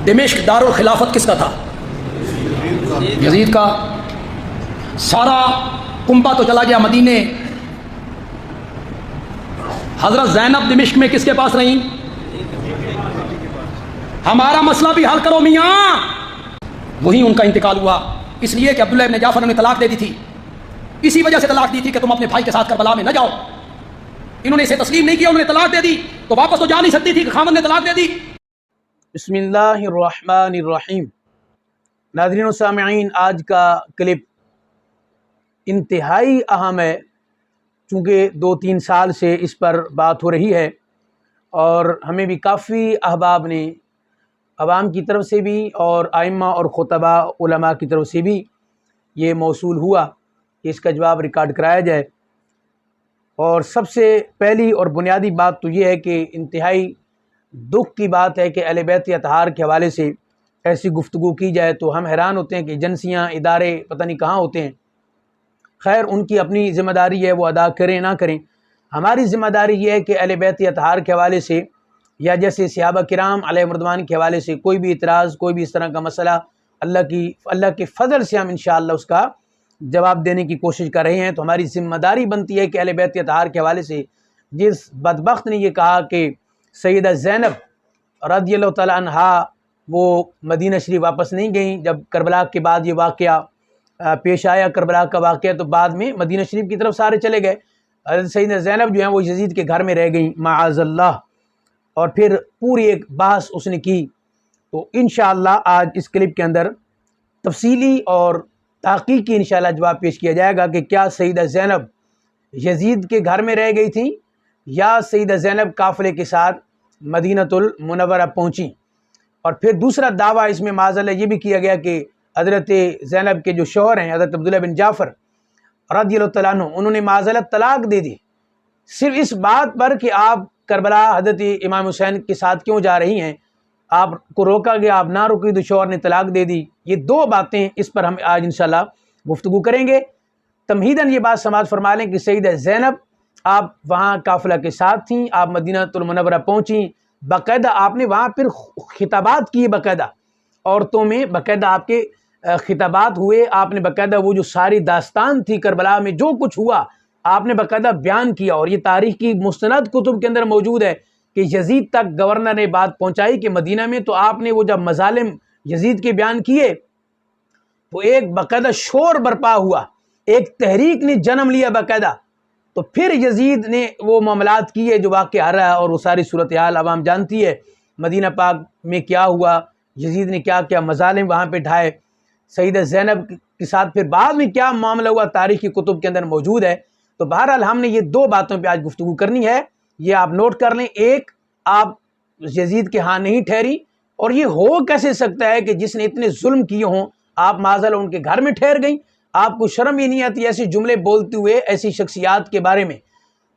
دمشق دارالخلافت کس کا تھا؟ یزید کا۔ سارا کنبہ تو چلا گیا مدینے، حضرت زینب دمشق میں کس کے پاس رہیں؟ ہمارا مسئلہ بھی حل کرو میاں۔ وہی ان کا انتقال ہوا، اس لیے کہ عبداللہ ابن جعفر نے طلاق دے دی تھی، اسی وجہ سے طلاق دی تھی کہ تم اپنے بھائی کے ساتھ کربلا میں نہ جاؤ۔ انہوں نے اسے تسلیم نہیں کیا، انہوں نے طلاق دے دی، تو واپس تو جا نہیں سکتی تھی کہ خاوند نے طلاق دے دی۔ بسم اللہ الرحمن الرحیم۔ ناظرین و سامعین، آج کا کلپ انتہائی اہم ہے، چونکہ 2-3 سال سے اس پر بات ہو رہی ہے اور ہمیں بھی کافی احباب نے عوام کی طرف سے بھی اور ائمہ اور خطبہ علماء کی طرف سے بھی یہ موصول ہوا کہ اس کا جواب ریکارڈ کرایا جائے۔ اور سب سے پہلی اور بنیادی بات تو یہ ہے کہ انتہائی دکھ کی بات ہے کہ اہل بیت اطہار کے حوالے سے ایسی گفتگو کی جائے تو ہم حیران ہوتے ہیں کہ ایجنسیاں، ادارے پتہ نہیں کہاں ہوتے ہیں۔ خیر، ان کی اپنی ذمہ داری ہے، وہ ادا کریں نہ کریں۔ ہماری ذمہ داری یہ ہے کہ اہل بیت اطہار کے حوالے سے یا جیسے صحابہ کرام علیہ رضوان کے حوالے سے کوئی بھی اعتراض، کوئی بھی اس طرح کا مسئلہ، اللہ کے فضل سے ہم انشاءاللہ اس کا جواب دینے کی کوشش کر رہے ہیں۔ تو ہماری ذمہ داری بنتی ہے کہ اہل بیت اطہار کے حوالے سے جس بدبخت نے یہ کہا کہ سیدہ زینب رضی اللہ تعالیٰ عنہا وہ مدینہ شریف واپس نہیں گئیں، جب کربلا کے بعد یہ واقعہ پیش آیا، کربلا کا واقعہ، تو بعد میں مدینہ شریف کی طرف سارے چلے گئے، حضرت سیدہ زینب جو ہیں وہ یزید کے گھر میں رہ گئیں معاذ اللہ، اور پھر پوری ایک بحث اس نے کی۔ تو انشاءاللہ آج اس کلپ کے اندر تفصیلی اور تحقیقی انشاءاللہ جواب پیش کیا جائے گا کہ کیا سیدہ زینب یزید کے گھر میں رہ گئی تھیں یا سیدہ زینب قافلے کے ساتھ مدینۃ المنورہ پہنچیں۔ اور پھر دوسرا دعویٰ اس میں معاذ اللہ یہ بھی کیا گیا کہ حضرت زینب کے جو شوہر ہیں حضرت عبداللہ بن جعفر رضی اللہ تعالیٰ عنہ، انہوں نے معاذ اللہ طلاق دے دی، صرف اس بات پر کہ آپ کربلا حضرت امام حسین کے ساتھ کیوں جا رہی ہیں، آپ کو روکا گیا، آپ نہ رکی تو شوہر نے طلاق دے دی۔ یہ 2 باتیں اس پر ہم آج انشاءاللہ گفتگو کریں گے۔ تمہیداً یہ بات سماعت فرما لیں کہ سیدہ زینب آپ وہاں قافلہ کے ساتھ تھیں، آپ مدینہ المنورہ پہنچیں، باقاعدہ آپ نے وہاں پھر خطابات کیے، باقاعدہ عورتوں میں باقاعدہ آپ کے خطابات ہوئے، آپ نے باقاعدہ وہ جو ساری داستان تھی کربلا میں جو کچھ ہوا آپ نے باقاعدہ بیان کیا، اور یہ تاریخ کی مستند کتب کے اندر موجود ہے کہ یزید تک گورنر نے بات پہنچائی کہ مدینہ میں تو آپ نے وہ جب مظالم یزید کے بیان کیے تو ایک باقاعدہ شور برپا ہوا، ایک تحریک نے جنم لیا باقاعدہ۔ تو پھر یزید نے وہ معاملات کیے جو واقع رہا، اور وہ ساری صورتحال عوام جانتی ہے، مدینہ پاک میں کیا ہوا، یزید نے کیا کیا مظالم وہاں پہ ڈھائے، سیدہ زینب کے ساتھ پھر بعد میں کیا معاملہ ہوا تاریخی کتب کے اندر موجود ہے۔ تو بہرحال ہم نے یہ 2 باتوں پہ آج گفتگو کرنی ہے، یہ آپ نوٹ کر لیں۔ ایک، آپ یزید کے ہاں نہیں ٹھہری، اور یہ ہو کیسے سکتا ہے کہ جس نے اتنے ظلم کیے ہوں آپ معاذ اللہ ان کے گھر میں ٹھہر گئیں، آپ کو شرم ہی نہیں آتی ایسے جملے بولتے ہوئے ایسی شخصیات کے بارے میں۔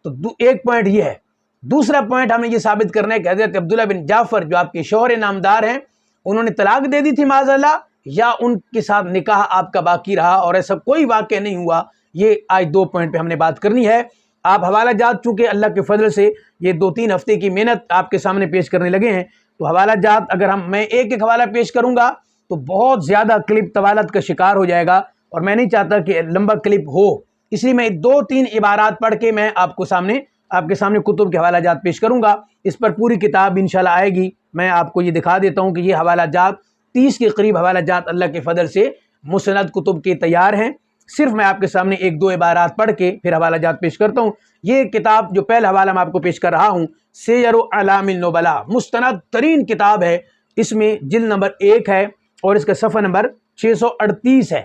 تو ایک پوائنٹ یہ ہے۔ دوسرا پوائنٹ ہم نے یہ ثابت کرنا ہے کہ حضرت عبداللہ بن جعفر جو آپ کے شوہر نامدار ہیں، انہوں نے طلاق دے دی تھی معاذ اللہ، یا ان کے ساتھ نکاح آپ کا باقی رہا اور ایسا کوئی واقعہ نہیں ہوا۔ یہ آج 2 پوائنٹ پہ ہم نے بات کرنی ہے۔ آپ حوالہ جات چونکہ اللہ کے فضل سے یہ 2-3 ہفتے کی محنت آپ کے سامنے پیش کرنے لگے ہیں، تو حوالہ جات اگر میں ایک حوالہ پیش کروں گا تو بہت زیادہ کلپ طوالت کا شکار ہو جائے گا، اور میں نہیں چاہتا کہ لمبا کلپ ہو، اس لیے میں 2-3 عبارات پڑھ کے میں آپ کے سامنے کتب کے حوالہ جات پیش کروں گا۔ اس پر پوری کتاب انشاءاللہ آئے گی۔ میں آپ کو یہ دکھا دیتا ہوں کہ یہ حوالہ جات 30 کے قریب حوالہ جات اللہ کے فضل سے مسند کتب کے تیار ہیں۔ صرف میں آپ کے سامنے 1-2 عبارات پڑھ کے پھر حوالہ جات پیش کرتا ہوں۔ یہ کتاب جو پہلا حوالہ میں آپ کو پیش کر رہا ہوں، سیر اعلام النبلاء، مستند ترین کتاب ہے، اس میں جلد نمبر 1 ہے اور اس کا صفحہ نمبر 638 ہے،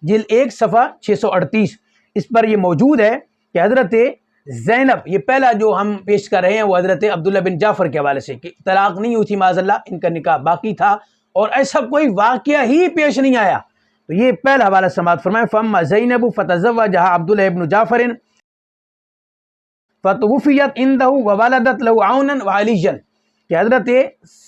جلد 1 صفحہ 638۔ اس پر یہ موجود ہے کہ حضرت زینب، یہ پہلا جو ہم پیش کر رہے ہیں وہ حضرت عبداللہ بن جعفر کے حوالے سے کہ طلاق نہیں ہوئی تھی معاذ اللہ، ان کا نکاح باقی تھا اور ایسا کوئی واقعہ ہی پیش نہیں آیا۔ تو یہ پہلا حوالہ سماعت فرمائیں۔ فَأَمَّا زَيْنَبُ فَتَزَوَّجَهَا عَبْدُ اللَّهِ بْنُ جَعْفَرٍ فَتُوُفِّيَتْ عِنْدَهُ وَوَلَدَتْ لَهُ عَوْنًا وَعَلِيًّا، کہ حضرت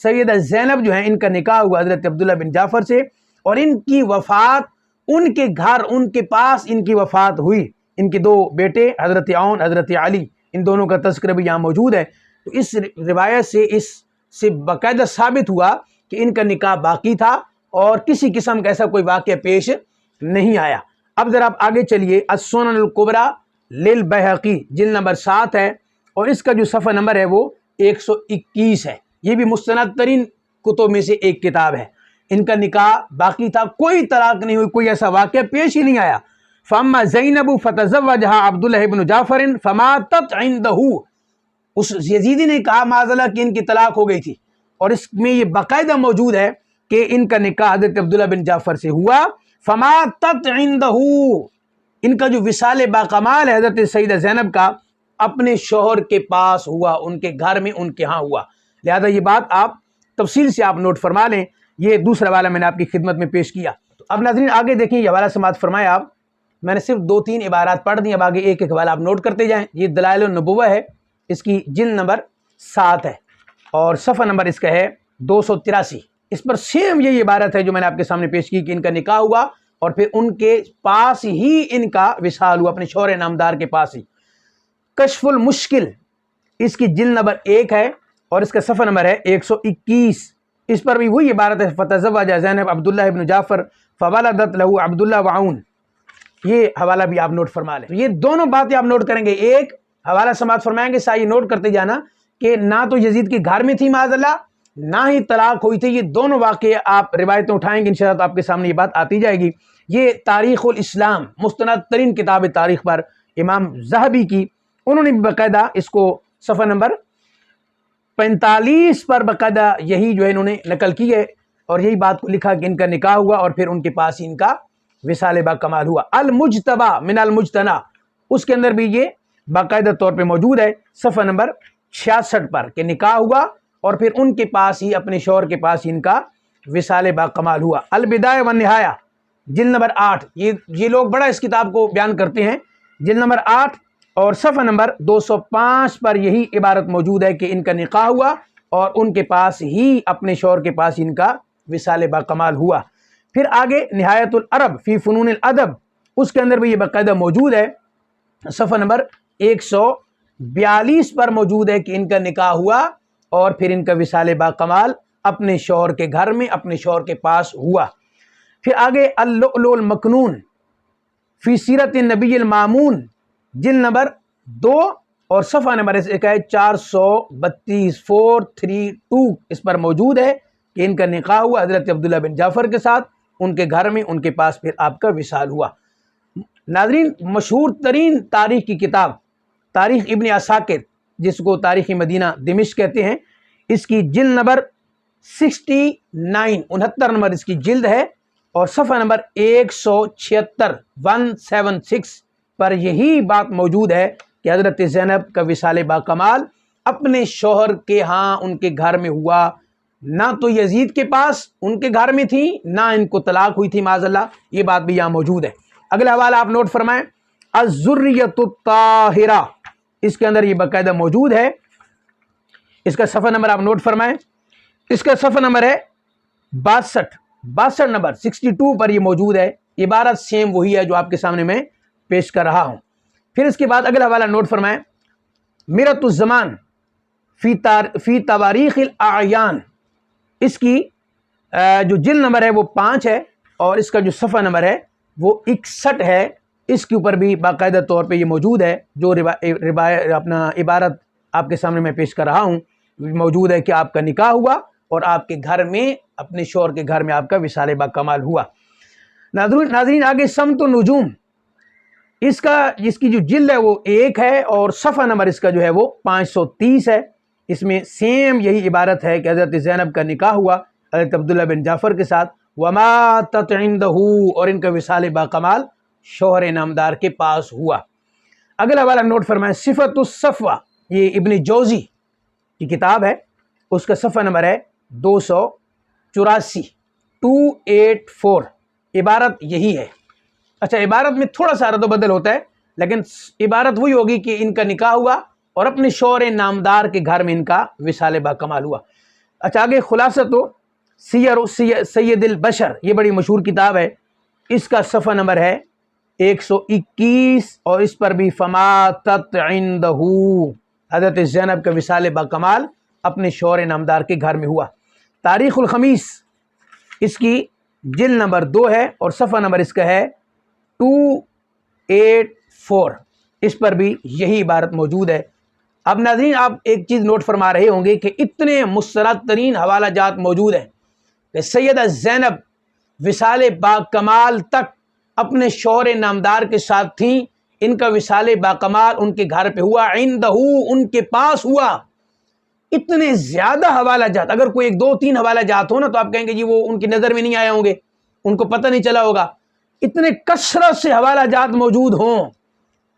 سیدہ زینب جو ہیں ان کا نکاح ہوا حضرت عبداللہ بن جعفر سے، اور ان کی وفات ان کے گھر ان کے پاس ان کی وفات ہوئی۔ ان کے 2 بیٹے حضرت عون حضرت علی، ان دونوں کا تذکرہ بھی یہاں موجود ہے۔ تو اس روایت سے اس سے باقاعدہ ثابت ہوا کہ ان کا نکاح باقی تھا اور کسی قسم کا ایسا کوئی واقعہ پیش نہیں آیا۔ اب ذرا آپ آگے چلیے، السنن الکبریٰ للبیہقی جلد نمبر 7 ہے، اور اس کا جو صفحہ نمبر ہے وہ 121 ہے۔ یہ بھی مستند ترین کتب میں سے ایک کتاب ہے۔ ان کا نکاح باقی تھا، کوئی طلاق نہیں ہوئی، کوئی ایسا واقعہ پیش ہی نہیں آیا۔ فاما زینب فتزوجها عبداللہ بن جعفر فماتت عنده، اس یزیدی نے کہا معاذ اللہ کہ ان کی طلاق ہو گئی تھی، اور اس میں یہ باقاعدہ موجود ہے کہ ان کا نکاح حضرت عبداللہ بن جعفر سے ہوا۔ فماتت عنده، ان کا جو وصال باکمال ہے حضرت سیدہ زینب کا، اپنے شوہر کے پاس ہوا، ان کے گھر میں، ان کے ہاں ہوا۔ لہذا یہ بات آپ تفصیل سے آپ نوٹ فرما لیں۔ یہ دوسرا حوالہ میں نے آپ کی خدمت میں پیش کیا۔ تو اب ناظرین آگے دیکھیں، یہ حوالہ سماعت فرمائے آپ، میں نے صرف 2-3 عبارات پڑھ دی، اب آگے ایک ایک حوالہ آپ نوٹ کرتے جائیں۔ یہ دلائل النبوہ ہے، اس کی جلد نمبر 7 ہے، اور صفحہ نمبر اس کا ہے 283۔ اس پر سیم یہی عبارت ہے جو میں نے آپ کے سامنے پیش کی کہ ان کا نکاح ہوا اور پھر ان کے پاس ہی ان کا وصال ہوا، اپنے شوہر نامدار کے پاس ہی۔ کشف المشکل اس کی جلد نمبر 1 ہے، اور اس کا صفحہ نمبر ہے 121۔ اس پر بھی وہی عبارت ہے، فتزوج زینب عبداللہ ابن جعفر فولدت له عبداللہ وعون۔ یہ حوالہ بھی آپ نوٹ فرما لیں۔ یہ دونوں باتیں آپ نوٹ کریں گے، ایک حوالہ سماعت فرمائیں گے، ساتھ یہ نوٹ کرتے جانا کہ نہ تو یزید کے گھر میں تھی معاذ اللہ، نہ ہی طلاق ہوئی تھی۔ یہ دونوں واقعے آپ روایتیں اٹھائیں گے انشاءاللہ تو آپ کے سامنے یہ بات آتی جائے گی۔ یہ تاریخ الاسلام، مستند ترین کتاب تاریخ پر امام ذہبی کی، انہوں نے باقاعدہ اس کو صفحہ نمبر 45 پر باقاعدہ یہی جو ہے انہوں نے نقل کی ہے، اور یہی بات کو لکھا کہ ان کا نکاح ہوا اور پھر ان کے پاس ہی ان کا وصال باکمال ہوا۔ المجتبی من المجتنی، اس کے اندر بھی یہ باقاعدہ طور پہ موجود ہے صفحہ نمبر 66 پر کہ نکاح ہوا اور پھر ان کے پاس ہی، اپنے شوہر کے پاس ہی ان کا وصال باکمال ہوا۔ البدایہ والنہایہ جلد نمبر 8، یہ لوگ بڑا اس کتاب کو بیان کرتے ہیں، جلد نمبر 8 اور صفحہ نمبر 205 پر یہی عبارت موجود ہے کہ ان کا نکاح ہوا اور ان کے پاس ہی، اپنے شوہر کے پاس ان کا وصال باکمال ہوا۔ پھر آگے نہایت العرب فی فنون الادب، اس کے اندر بھی یہ باقاعدہ موجود ہے، صفحہ نمبر 142 پر موجود ہے کہ ان کا نکاح ہوا اور پھر ان کا وصال باکمال اپنے شوہر کے گھر میں، اپنے شوہر کے پاس ہوا۔ پھر آگے اللؤلؤ المکنون فی سیرت النبی المامون جلد نمبر 2 اور صفحہ نمبر اس کا ہے 432 432، اس پر موجود ہے کہ ان کا نکاح ہوا حضرت عبداللہ بن جعفر کے ساتھ، ان کے گھر میں، ان کے پاس پھر آپ کا وصال ہوا۔ ناظرین مشہور ترین تاریخ کی کتاب تاریخ ابن عساکر، جس کو تاریخ مدینہ دمشق کہتے ہیں، اس کی جلد نمبر 69 69 نمبر اس کی جلد ہے، اور صفحہ نمبر 176 176 پر یہی بات موجود ہے کہ حضرت زینب کا وصال باکمال اپنے شوہر کے ہاں، ان کے گھر میں ہوا، نہ تو یزید کے پاس ان کے گھر میں تھی، نہ ان کو طلاق ہوئی تھی معاذ اللہ۔ یہ بات بھی یہاں موجود ہے۔ اگلا حوالہ آپ نوٹ فرمائیں، الذریۃ الطاہرہ، اس کے اندر یہ باقاعدہ موجود ہے، اس کا صفحہ نمبر آپ نوٹ فرمائیں، اس کا صفحہ نمبر ہے 62 نمبر 62 پر یہ موجود ہے۔ عبارت سیم وہی ہے جو آپ کے سامنے میں پیش کر رہا ہوں۔ پھر اس کے بعد اگلا حوالہ نوٹ فرمائیں، میرۃ الزمان فی تواریخ الاعیان، اس کی جو جلد نمبر ہے وہ 5 ہے، اور اس کا جو صفحہ نمبر ہے وہ 61 ہے۔ اس کے اوپر بھی باقاعدہ طور پہ یہ موجود ہے، جو اپنا عبارت آپ کے سامنے میں پیش کر رہا ہوں موجود ہے کہ آپ کا نکاح ہوا اور آپ کے گھر میں، اپنے شوہر کے گھر میں آپ کا وصال باکمال ہوا۔ ناظرین آگے سمت النجوم، اس کی جو جلد ہے وہ 1 ہے، اور صفحہ نمبر اس کا جو ہے وہ 530 ہے۔ اس میں سیم یہی عبارت ہے کہ حضرت زینب کا نکاح ہوا حضرت عبداللہ بن جعفر کے ساتھ، وماتت عنہ، اور ان کا وصال باکمال شوہر نامدار کے پاس ہوا۔ اگلا حوالہ نوٹ فرمائیں، صفت الصفوہ، یہ ابن جوزی کی کتاب ہے، اس کا صفحہ نمبر ہے 284 284، عبارت یہی ہے۔ اچھا، عبارت میں تھوڑا سا رد و بدل ہوتا ہے، لیکن عبارت وہی ہوگی کہ ان کا نکاح ہوا اور اپنے شوہر نامدار کے گھر میں ان کا وصال باکمال ہوا۔ اچھا، آگے خلاصہ تو سیر سید البشر، یہ بڑی مشہور کتاب ہے، اس کا صفحہ نمبر ہے 121، اور اس پر بھی فماتت عنہ، حضرت زینب کا وصال باکمال اپنے شوہر نامدار کے گھر میں ہوا۔ تاریخ الخمیس اس کی جلد نمبر 2 ہے اور صفحہ نمبر اس کا ہے 284، اس پر بھی یہی عبارت موجود ہے۔ اب ناظرین آپ ایک چیز نوٹ فرما رہے ہوں گے کہ اتنے مستند ترین حوالہ جات موجود ہیں کہ سیدہ زینب وصال با کمال تک اپنے شوہر نامدار کے ساتھ تھیں، ان کا وصال با کمال ان کے گھر پہ ہوا، عندہ ان کے پاس ہوا۔ اتنے زیادہ حوالہ جات، اگر کوئی 1 2 3 حوالہ جات ہو نا تو آپ کہیں گے جی وہ ان کی نظر میں نہیں آئے ہوں گے، ان کو پتہ نہیں چلا ہوگا۔ اتنے کثرت سے حوالہ جات موجود ہوں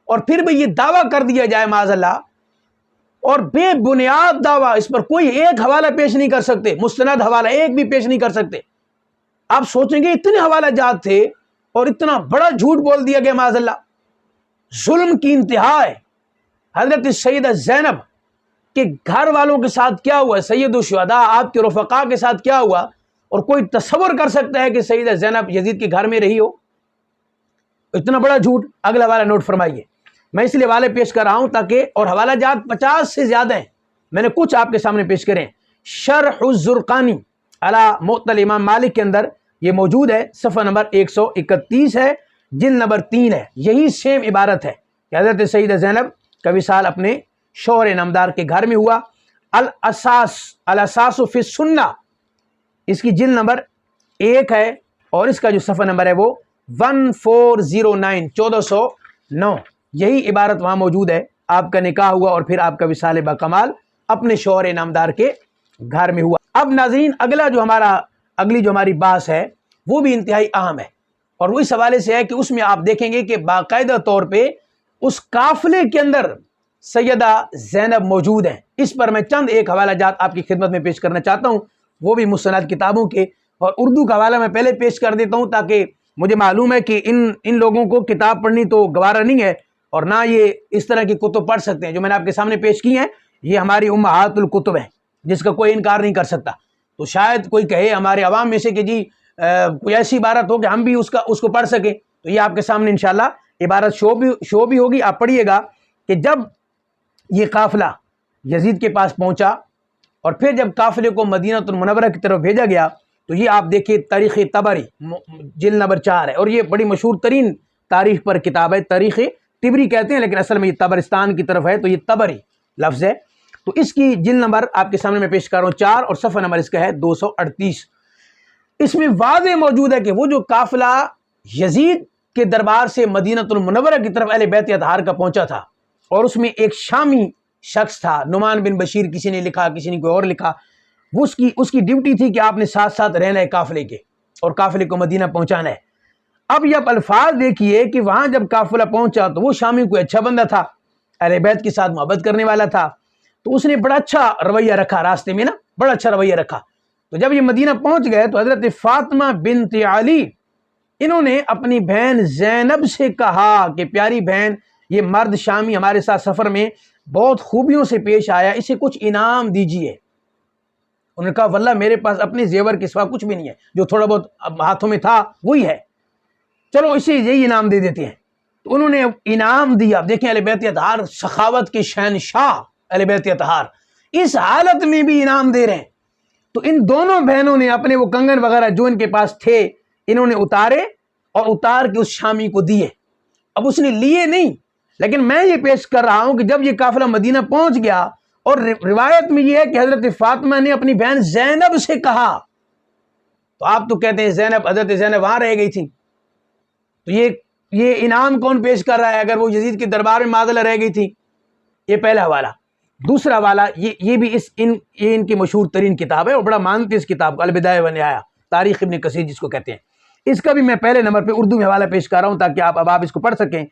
اور پھر بھی یہ دعویٰ کر دیا جائے معاذ اللہ، اور بے بنیاد دعویٰ، اس پر کوئی ایک حوالہ پیش نہیں کر سکتے، مستند حوالہ ایک بھی پیش نہیں کر سکتے۔ آپ سوچیں گے اتنے حوالہ جات تھے اور اتنا بڑا جھوٹ بول دیا گیا معاذ اللہ۔ ظلم کی انتہا ہے۔ حضرت سیدہ زینب کے گھر والوں کے ساتھ کیا ہوا، سید الشہداء آپ کے رفقا کے ساتھ کیا ہوا، اور کوئی تصور کر سکتا ہے کہ سیدہ زینب یزید کے گھر میں رہی ہو؟ اتنا بڑا جھوٹ۔ اگلا حوالہ نوٹ فرمائیے، میں اس لیے حوالے پیش کر رہا ہوں تاکہ، اور حوالہ جات 50 سے زیادہ ہیں، میں نے کچھ آپ کے سامنے پیش کریں۔ شرح الزرقانی علی معطل امام مالک کے اندر یہ موجود ہے، صفحہ نمبر 131 ہے، جلد نمبر 3 ہے، یہی سیم عبارت ہے کہ حضرت سیدہ زینب کا وصال اپنے شوہر نامدار کے گھر میں ہوا۔ الاساس فی السنہ اس کی جلد نمبر 1 ہے اور اس کا جو صفحہ نمبر ہے وہ 1409 1409، یہی عبارت وہاں موجود ہے، آپ کا نکاح ہوا اور پھر آپ کا وصال با کمال اپنے شوہر نامدار کے گھر میں ہوا۔ اب ناظرین اگلی جو ہماری بحث ہے وہ بھی انتہائی اہم ہے، اور وہ اس حوالے سے ہے کہ اس میں آپ دیکھیں گے کہ باقاعدہ طور پہ اس قافلے کے اندر سیدہ زینب موجود ہیں۔ اس پر میں چند ایک حوالہ جات آپ کی خدمت میں پیش کرنا چاہتا ہوں، وہ بھی مستند کتابوں کے، اور اردو کا حوالہ میں پہلے پیش کر دیتا ہوں تاکہ مجھے معلوم ہے کہ ان لوگوں کو کتاب پڑھنی تو گوارا نہیں ہے، اور نہ یہ اس طرح کی کتب پڑھ سکتے ہیں جو میں نے آپ کے سامنے پیش کی ہیں۔ یہ ہماری امہات الکتب ہیں جس کا کوئی انکار نہیں کر سکتا۔ تو شاید کوئی کہے ہمارے عوام میں سے کہ جی کوئی ایسی عبارت ہو کہ ہم بھی اس کو پڑھ سکیں، تو یہ آپ کے سامنے انشاءاللہ عبارت شو بھی ہوگی۔ آپ پڑھیے گا کہ جب یہ قافلہ یزید کے پاس پہنچا اور پھر جب قافلے کو مدینہ المنورہ کی طرف بھیجا گیا، تو یہ آپ دیکھیے تاریخ طبری جلد نمبر 4 ہے، اور یہ بڑی مشہور ترین تاریخ پر کتاب ہے، تاریخ طبری کہتے ہیں لیکن اصل میں یہ طبرستان کی طرف ہے، تو یہ طبری لفظ ہے۔ تو اس کی جلد نمبر آپ کے سامنے میں پیش کر رہا ہوں 4، اور صفحہ نمبر اس کا ہے 238۔ اس میں واضح موجود ہے کہ وہ جو قافلہ یزید کے دربار سے مدینہ المنورہ کی طرف اہل بیت اطہار کا پہنچا تھا، اور اس میں ایک شامی شخص تھا، نعمان بن بشیر، کسی نے لکھا کسی نے کوئی اور لکھا، وہ اس کی ڈیوٹی تھی کہ آپ نے ساتھ ساتھ رہنا ہے قافلے کے اور قافلے کو مدینہ پہنچانا ہے۔ اب یہ آپ الفاظ دیکھیے کہ وہاں جب قافلہ پہنچا تو وہ شامی کوئی اچھا بندہ تھا، اہل بیت کے ساتھ محبت کرنے والا تھا، تو اس نے بڑا اچھا رویہ رکھا، راستے میں نا بڑا اچھا رویہ رکھا۔ تو جب یہ مدینہ پہنچ گئے تو حضرت فاطمہ بنت علی انہوں نے اپنی بہن زینب سے کہا کہ پیاری بہن، یہ مرد شامی ہمارے ساتھ سفر میں بہت خوبیوں سے پیش آیا، اسے کچھ انعام دیجئے۔ انہوں نے کہا واللہ میرے پاس اپنے زیور کے سوا کچھ بھی نہیں ہے، جو تھوڑا بہت ہاتھوں میں تھا وہی ہے، چلو اسے یہی انعام دے دیتے ہیں۔ تو انہوں نے انعام دیا۔ دیکھیں اہل بیت اطہار سخاوت کے شہنشاہ، اہل بیت اطہار اس حالت میں بھی انعام دے رہے ہیں۔ تو ان دونوں بہنوں نے اپنے وہ کنگن وغیرہ جو ان کے پاس تھے انہوں نے اتارے اور اتار کے اس شامی کو دیے۔ اب اس نے لیے نہیں، لیکن میں یہ پیش کر رہا ہوں کہ جب یہ قافلہ مدینہ پہنچ گیا، اور روایت میں یہ ہے کہ حضرت فاطمہ نے اپنی بہن زینب سے کہا، تو آپ تو کہتے ہیں حضرت زینب وہاں رہ گئی تھی، تو یہ انعام کون پیش کر رہا ہے اگر وہ یزید کے دربار میں معذلہ رہ گئی تھی؟ یہ پہلا حوالہ۔ دوسرا حوالہ یہ بھی یہ ان کی مشہور ترین کتاب ہے اور بڑا مانتے اس کتاب کو، البدایہ والنہایہ، تاریخ ابن کثیر جس کو کہتے ہیں۔ اس کا بھی میں پہلے نمبر پہ اردو میں حوالہ پیش کر رہا ہوں تاکہ آپ اس کو پڑھ سکیں۔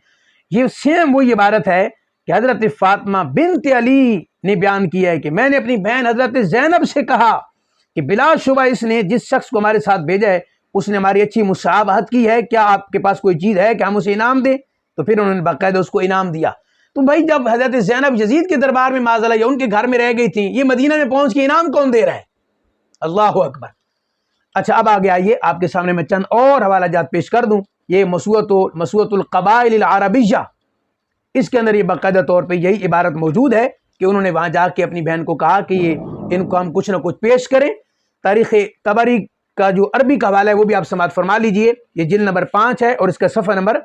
یہ سیم وہی عبارت ہے کہ حضرت فاطمہ بنت علی نے بیان کیا ہے کہ میں نے اپنی بہن حضرت زینب سے کہا کہ بلا شبہ اس نے جس شخص کو ہمارے ساتھ بھیجا ہے اس نے ہماری اچھی مصابحت کی ہے، کیا آپ کے پاس کوئی چیز ہے کہ ہم اسے انعام دیں؟ تو پھر انہوں نے باقاعدہ اس کو انعام دیا۔ تو بھائی جب حضرت زینب یزید کے دربار میں معاذ اللہ یا ان کے گھر میں رہ گئی تھیں، یہ مدینہ میں پہنچ کے انعام کون دے رہا ہے؟ اللہ اکبر۔ اچھا اب آگے آئیے، آپ کے سامنے میں چند اور حوالہ جات پیش کر دوں۔ یہ مسوۃ القبائل العربیہ، اس کے اندر یہ باقاعدہ طور پہ یہی عبارت موجود ہے کہ انہوں نے وہاں جا کے اپنی بہن کو کہا کہ ان کو ہم کچھ نہ کچھ پیش کریں تاریخ طبری کا جو عربی کا حوالہ ہے وہ بھی آپ سماعت فرما لیجئے. یہ جلد نمبر 5 ہے اور اس کا صفحہ نمبر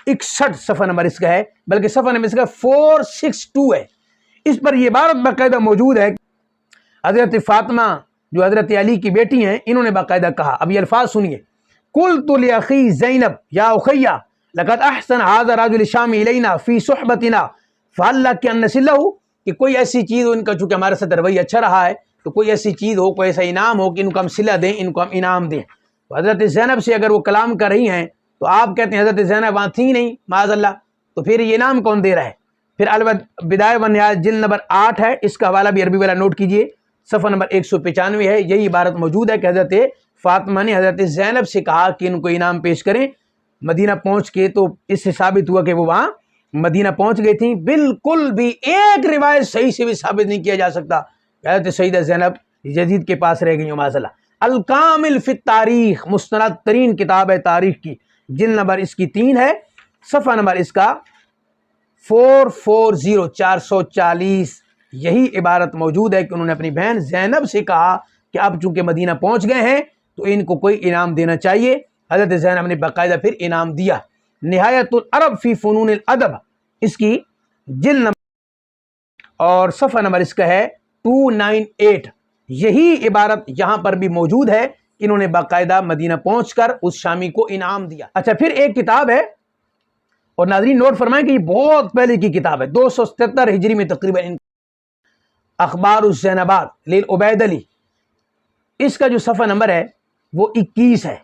61 صفحہ نمبر اس کا ہے، بلکہ صفحہ نمبر اس کا 462 ہے. اس پر یہ عبارت باقاعدہ موجود ہے. حضرت فاطمہ جو حضرت علی کی بیٹی ہیں، انہوں نے باقاعدہ کہا، اب یہ الفاظ سنیے. قلت لاخی زینب یا اخیہ لقد احسن هذا الرجل الشامی الینا فی صحبتنا فهل لك ان نصلہ، کہ کوئی ایسی چیز ہو، ان کا چونکہ ہمارے ساتھ رویہ اچھا رہا ہے تو کوئی ایسی چیز ہو، کوئی ایسا انعام ہو کہ ان کو ہم صلہ دیں، ان کو ہم انعام دیں. تو حضرت زینب سے اگر وہ کلام کر رہی ہیں تو آپ کہتے ہیں حضرت زینب وہاں تھی نہیں معاذ اللہ، تو پھر یہ انعام کون دے رہا ہے؟ پھر بدایہ و نہایہ جلد نمبر 8 ہے، اس کا حوالہ بھی عربی والا نوٹ کیجئے، صفحہ نمبر 195 ہے. یہی عبارت موجود ہے کہ حضرت فاطمہ نے حضرت زینب سے کہا کہ ان کو انعام پیش کریں مدینہ پہنچ کے. تو اس سے ثابت ہوا کہ وہ وہاں مدینہ پہنچ گئی تھیں. بالکل بھی ایک روایت صحیح سے بھی ثابت نہیں کیا جا سکتا کہ حضرت سیدہ زینب یزید کے پاس رہ گئی معاذ اللہ. الکامل فی التاریخ مستند ترین کتاب ہے تاریخ کی، جلد نمبر اس کی 3 ہے، صفحہ نمبر اس کا 440 440. یہی عبارت موجود ہے کہ انہوں نے اپنی بہن زینب سے کہا کہ اب چونکہ مدینہ پہنچ گئے ہیں تو ان کو کوئی انعام دینا چاہیے. حضرت زینب نے باقاعدہ پھر انعام دیا. نہایت العرب فی فنون الادب اس کی جلد نمبر اور صفحہ نمبر اس کا ہے 298. یہی عبارت یہاں پر بھی موجود ہے کہ انہوں نے باقاعدہ مدینہ پہنچ کر اس شامی کو انعام دیا. اچھا، پھر ایک کتاب ہے اور ناظرین نوٹ فرمائیں کہ یہ بہت پہلے کی کتاب ہے، 277 ہجری میں تقریباً، اخبار الزینبات للعبید علی. اس کا جو صفحہ نمبر ہے وہ 21 ہے.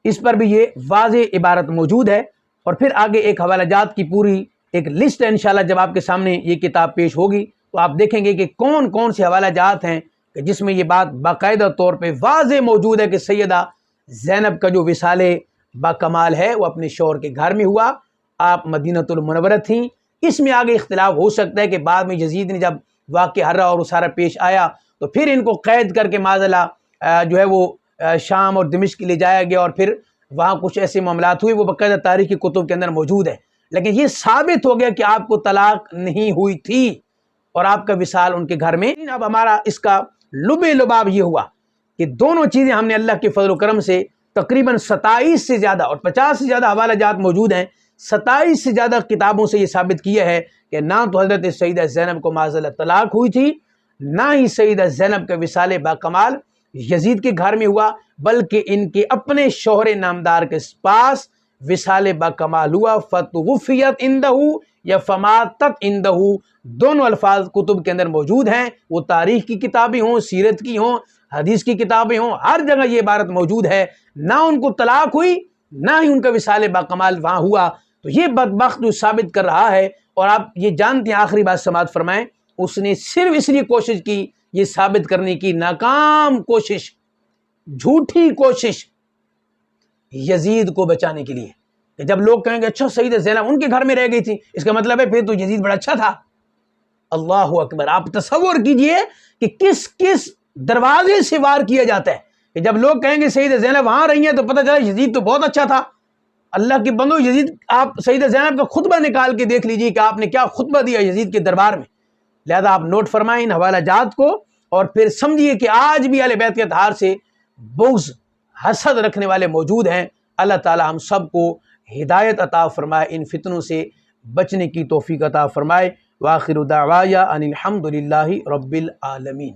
اس پر بھی یہ واضح عبارت موجود ہے. اور پھر آگے ایک حوالہ جات کی پوری ایک لسٹ ہے انشاءاللہ. جب آپ کے سامنے یہ کتاب پیش ہوگی تو آپ دیکھیں گے کہ کون کون سے حوالہ جات ہیں کہ جس میں یہ بات باقاعدہ طور پہ واضح موجود ہے کہ سیدہ زینب کا جو وصال با کمال ہے وہ اپنے شوہر کے گھر میں ہوا، آپ مدینۃ المنورہ تھیں. اس میں آگے اختلاف ہو سکتا ہے کہ بعد میں یزید نے جب واقع ہرہ اور اسارہ پیش آیا تو پھر ان کو قید کر کے معاذ اللہ جو ہے وہ شام اور دمشق لے جایا گیا اور پھر وہاں کچھ ایسے معاملات ہوئے، وہ باقاعدہ تاریخی کتب کے اندر موجود ہے. لیکن یہ ثابت ہو گیا کہ آپ کو طلاق نہیں ہوئی تھی اور آپ کا وصال ان کے گھر میں. اب ہمارا اس کا لب لباب یہ ہوا کہ دونوں چیزیں ہم نے اللہ کے فضل و کرم سے تقریباً 27 سے زیادہ اور 50 سے زیادہ حوالہ جات موجود ہیں. 27 سے زیادہ کتابوں سے یہ ثابت کیا ہے کہ نہ تو حضرت سیدہ زینب کو معاذ اللہ طلاق ہوئی تھی، نہ ہی سیدہ زینب کا وصال با کمال یزید کے گھر میں ہوا، بلکہ ان کے اپنے شوہر نامدار کے پاس وصال با کمال ہوا. فتوفیت عندہ یا فماتت عندہ، دونوں الفاظ کتب کے اندر موجود ہیں. وہ تاریخ کی کتابیں ہوں، سیرت کی ہوں، حدیث کی کتابیں ہوں، ہر جگہ یہ عبارت موجود ہے. نہ ان کو طلاق ہوئی نہ ہی ان کا وصال با کمال وہاں ہوا. تو یہ بدبخت جو ثابت کر رہا ہے، اور آپ یہ جانتے ہیں، آخری بات سماعت فرمائیں، اس نے صرف اس لیے کوشش کی یہ ثابت کرنے کی، ناکام کوشش، جھوٹی کوشش، یزید کو بچانے کے لیے کہ جب لوگ کہیں گے اچھا سیدہ زینب ان کے گھر میں رہ گئی تھی، اس کا مطلب ہے پھر تو یزید بڑا اچھا تھا. اللہ اکبر. آپ تصور کیجئے کہ کس کس دروازے سے وار کیا جاتا ہے کہ جب لوگ کہیں گے سیدہ زینب وہاں رہی ہیں تو پتہ چلا یزید تو بہت اچھا تھا. اللہ کے بندو، یزید، آپ سیدہ زینب کا خطبہ نکال کے دیکھ لیجئے کہ آپ نے کیا خطبہ دیا یزید کے دربار میں. لہذا آپ نوٹ فرمائیں ان حوالہ جات کو اور پھر سمجھیے کہ آج بھی اہل بیت کے اطہار سے بغض، حسد رکھنے والے موجود ہیں. اللہ تعالی ہم سب کو ہدایت عطا فرمائے، ان فتنوں سے بچنے کی توفیق عطا فرمائے. وآخر دعوایا ان الحمد للہ رب العالمین.